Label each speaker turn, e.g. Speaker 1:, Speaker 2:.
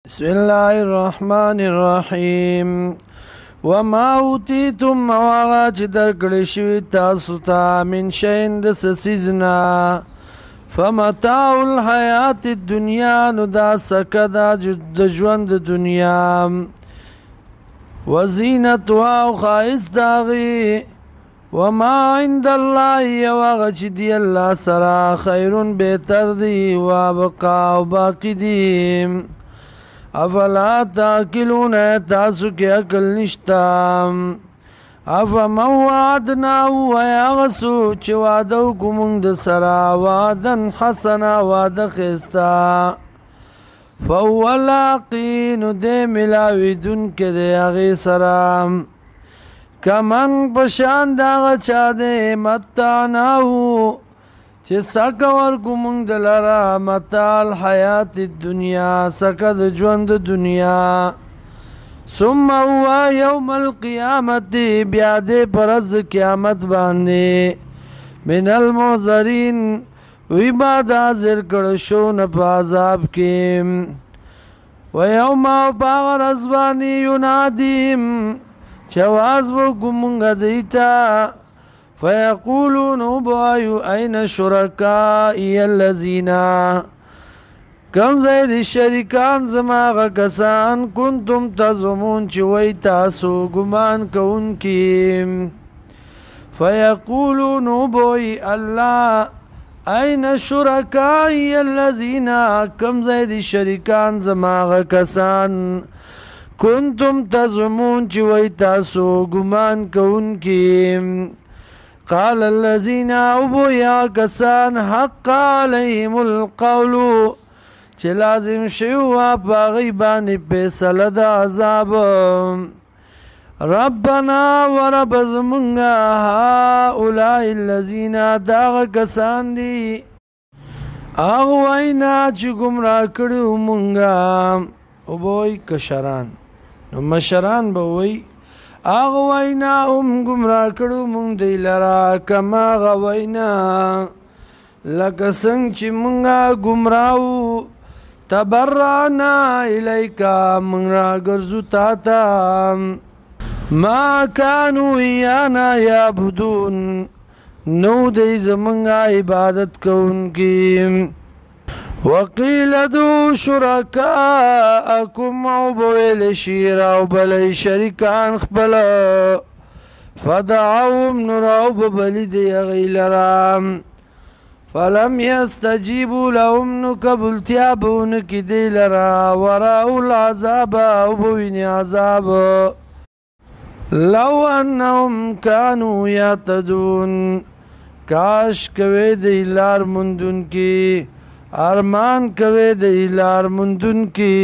Speaker 1: بسم الله الرحمن الرحیم وما اوتیتم مواغا چی درکڑی شوی تاسو تا من شین دس سیزنا فمتاع الحیات الدنیا نو دا سکا دا جوند دنیا وزینتها و خائص داغی وما عند اللہ یواغا چی دی اللہ سرا خیرون بیتر دی وابقا و باقی دی افلا تاکلون تاسو کی عقل نشتا افمن وعدناو ویاغسو چه وعدو کمونگ د سرا وعدن حسنا وعد خستا فهو لاقینو دے ملاوی دن کے دے اغی سرا کمن پشان داغ چا دے متعناو چه سکا ورکو منگ دلارا متاع الحیات الدنیا سکا د جوند دنیا ثم هو یوم القیامت بیادے پرز قیامت باندے من المحضرین وی بعد حاضر کڑشو نپا عذاب کیم ویوم پاغر ازبانی ینادیم چواز وکو منگ دیتا فیقولون بایو این شرکائی اللذین کم زید شرکان زماغ کسان کنتم تزمون چوئی تاسو گمان کون کی فیقولون بای اللہ این شرکائی اللذین کم زید شرکان زماغ کسان کنتم تزمون چوئی تاسو گمان کون کی قال الذين ابو يا كسان حق عليهم القول چه لازم شوا باغی بانی پیسل دا عذاب ربنا ورب زمنگا هؤلاء الذين داغ کسان دی اغوینا چه گمراه کڑیو منگا ابوی کشران نو مشران بوی اغوینا گمراه کړو مونږ دی لرا کما غوینا لکه څنګه چې مونږه گمراهو تبرعنا الیکا مونږ راګرځو تا ته ما کانوا ایانا یعبدون نو دی زمونږه عبادت کوونکي وقیل دو شرکاءکم او بویل شیر او بلی شرکان خبلا فدعوهم نراو ببلی دی غیل رام فلم یستجیبو لهم نکبلتیا بونکی دی لرا وراو العذاب او بوین عذاب لو انهم کانو یعتدون کاش کوی دی لار مندون کی ارمان کوي د لار مندون کی